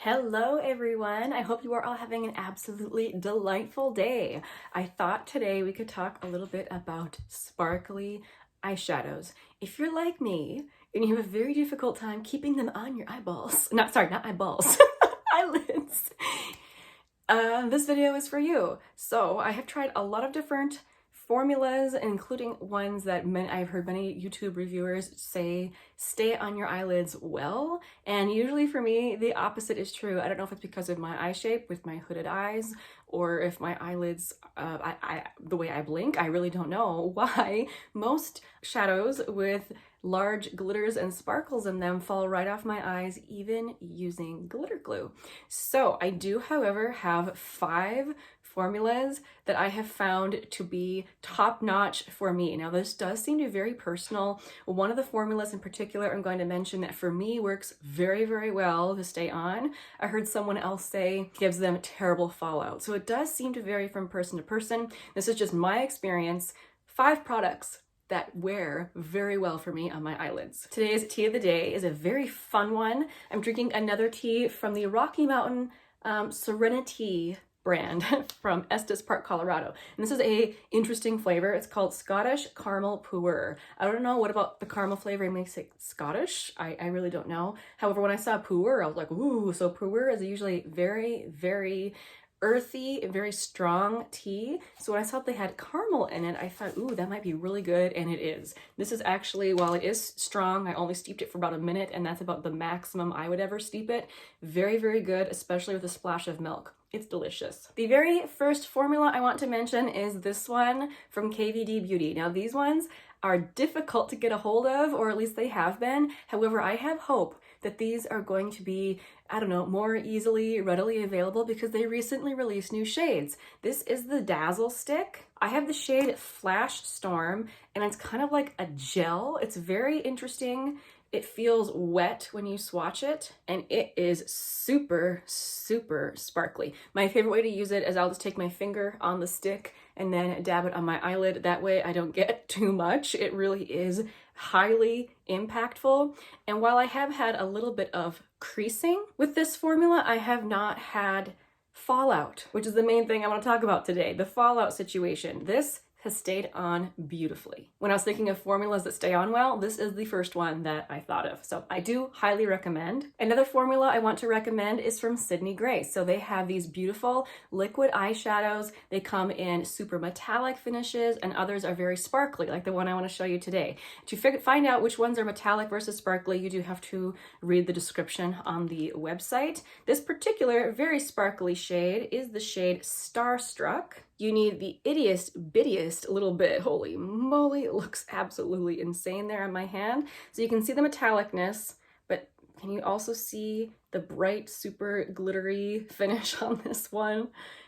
Hello everyone, I hope you are all having an absolutely delightful day. I thought today we could talk a little bit about sparkly eyeshadows. If you're like me and you have a very difficult time keeping them on your eyeballs, not eyeballs, eyelids, this video is for you. So I have tried a lot of different formulas, including ones that I've heard many YouTube reviewers say stay on your eyelids well, and usually for me the opposite is true. I don't know if it's because of my eye shape with my hooded eyes or if my eyelids, the way I blink, I really don't know why most shadows with large glitters and sparkles in them fall right off my eyes, even using glitter glue. So I do, however, have 5 formulas that I have found to be top-notch for me. Now, this does seem to be very personal. One of the formulas in particular I'm going to mention that for me works very, very well to stay on. I heard someone else say gives them terrible fallout. So it does seem to vary from person to person. This is just my experience. 5 products that wear very well for me on my eyelids. Today's tea of the day is a very fun one. I'm drinking another tea from the Rocky Mountain Serenity brand from Estes Park, Colorado. And this is a interesting flavor. It's called Scottish Caramel Pu'er. I don't know what about the caramel flavor makes it Scottish. I really don't know. However, when I saw Pu'er, I was like, ooh, so Pu'er is usually very, very earthy, very strong tea. So when I saw they had caramel in it, I thought, ooh, that might be really good, and it is. This is actually, while it is strong, I only steeped it for about a minute, and that's about the maximum I would ever steep it. Very, very good, especially with a splash of milk. It's delicious. The very first formula I want to mention is this one from KVD Beauty. Now, these ones are difficult to get a hold of, or at least they have been. However, I have hope that these are going to be, I don't know, more readily available because they recently released new shades. This is the Dazzle Stick. I have the shade Flash Storm, and it's kind of like a gel. It's very interesting. It feels wet when you swatch it, and it is super, super sparkly. My favorite way to use it is I'll just take my finger on the stick and then dab it on my eyelid. That way I don't get too much. It really is highly impactful. And while I have had a little bit of creasing with this formula, I have not had fallout, which is the main thing I want to talk about today, the fallout situation. This has stayed on beautifully. When I was thinking of formulas that stay on well, this is the first one that I thought of. So I do highly recommend. Another formula I want to recommend is from Sydney Grace. So they have these beautiful liquid eyeshadows. They come in super metallic finishes, and others are very sparkly, like the one I want to show you today. To find out which ones are metallic versus sparkly, you do have to read the description on the website. This particular very sparkly shade is the shade Starstruck. You need the ittiest bittiest little bit. Holy moly, it looks absolutely insane there on my hand. So you can see the metallicness, but can you also see the bright, super glittery finish on this one?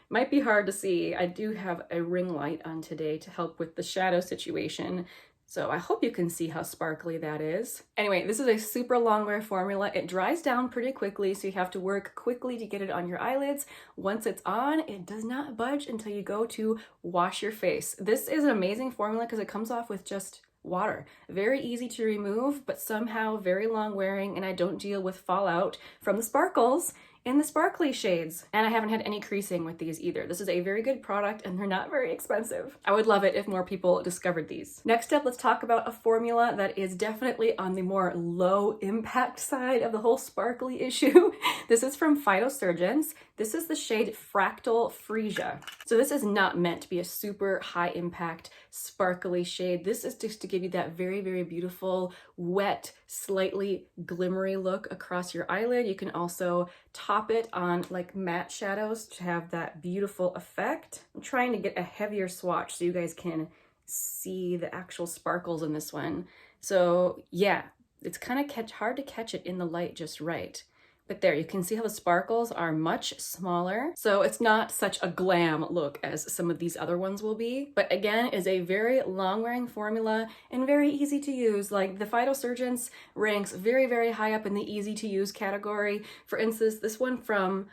Might be hard to see. I do have a ring light on today to help with the shadow situation. So I hope you can see how sparkly that is. Anyway, this is a super long wear formula. It dries down pretty quickly, so you have to work quickly to get it on your eyelids. Once it's on, it does not budge until you go to wash your face. This is an amazing formula because it comes off with just water. Very easy to remove, but somehow very long wearing, and I don't deal with fallout from the sparkles in the sparkly shades. And I haven't had any creasing with these either. This is a very good product, and they're not very expensive. I would love it if more people discovered these. Next up, let's talk about a formula that is definitely on the more low impact side of the whole sparkly issue. This is from Phytosurgence. This is the shade Fractal Freesia. So this is not meant to be a super high impact sparkly shade. This is just to give you that very, very beautiful, wet, slightly glimmery look across your eyelid. You can also top it on like matte shadows to have that beautiful effect. I'm trying to get a heavier swatch so you guys can see the actual sparkles in this one. So yeah, it's kind of hard to catch it in the light just right. But there, you can see how the sparkles are much smaller. So it's not such a glam look as some of these other ones will be. But again, is a very long wearing formula and very easy to use. Like the Phytosurgence ranks very, very high up in the easy to use category. For instance, this one from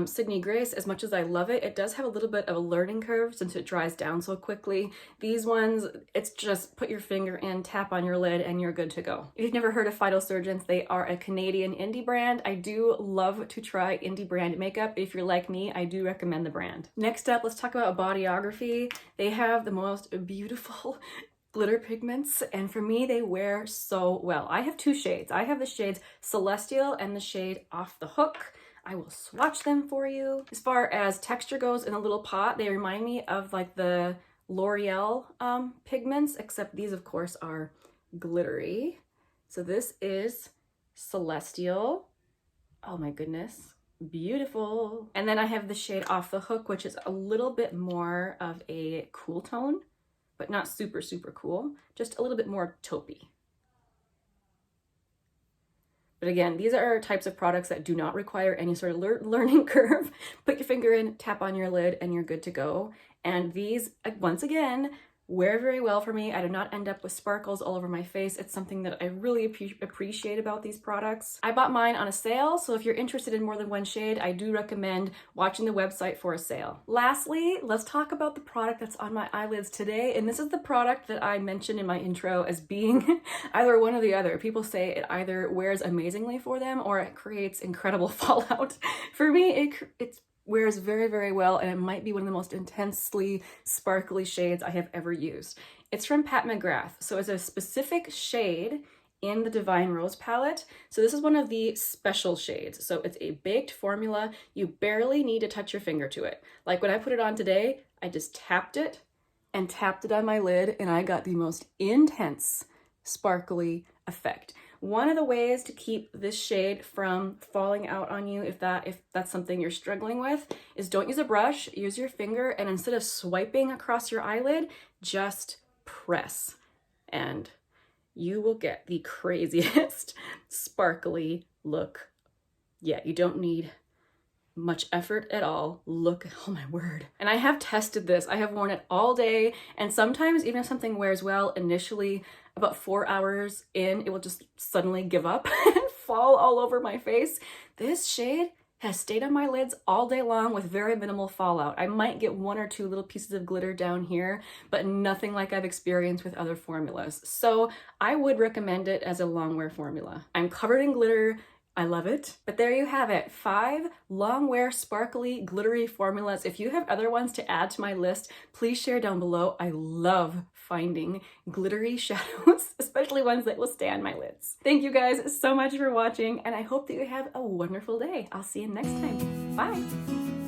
Sydney Grace, as much as I love it, it does have a little bit of a learning curve since it dries down so quickly. These ones, it's just put your finger in, tap on your lid, and you're good to go. If you've never heard of Phytosurgence, they are a Canadian indie brand. I do love to try indie brand makeup. If you're like me, I do recommend the brand. Next up, let's talk about Bodyography. They have the most beautiful glitter pigments, and for me, they wear so well. I have two shades. I have the shades Celestial and the shade Off the Hook. I will swatch them for you. As far as texture goes in a little pot, they remind me of like the L'Oreal pigments, except these of course are glittery. So this is Celestial. Oh my goodness, beautiful. And then I have the shade Off the Hook, which is a little bit more of a cool tone, but not super, super cool, just a little bit more taupey. But again, these are types of products that do not require any sort of learning curve. Put your finger in, tap on your lid, and you're good to go. And these, once again, wear very well for me. I do not end up with sparkles all over my face. It's something that I really appreciate about these products. I bought mine on a sale, so if you're interested in more than one shade, I do recommend watching the website for a sale. Lastly, let's talk about the product that's on my eyelids today, and this is the product that I mentioned in my intro as being either one or the other. People say it either wears amazingly for them or it creates incredible fallout. For me, it's wears very, very well, and it might be one of the most intensely sparkly shades I have ever used. It's from Pat McGrath, so it's a specific shade in the Divine Rose palette. So this is one of the special shades. So it's a baked formula. You barely need to touch your finger to it. Like when I put it on today, I just tapped it and tapped it on my lid, and I got the most intense sparkly effect. One of the ways to keep this shade from falling out on you, if that's something you're struggling with, is don't use a brush, use your finger, and instead of swiping across your eyelid, just press, and you will get the craziest sparkly look. Yeah, you don't need much effort at all. Look, oh my word. And I have tested this. I have worn it all day, and sometimes even if something wears well initially, about 4 hours in, it will just suddenly give up and fall all over my face. This shade has stayed on my lids all day long with very minimal fallout. I might get one or two little pieces of glitter down here, but nothing like I've experienced with other formulas. So I would recommend it as a long wear formula. I'm covered in glitter. I love it. But there you have it. 5 long wear sparkly glittery formulas. If you have other ones to add to my list, please share down below. I love finding glittery shadows, especially ones that will stay on my lids. Thank you guys so much for watching, and I hope that you have a wonderful day. I'll see you next time. Bye.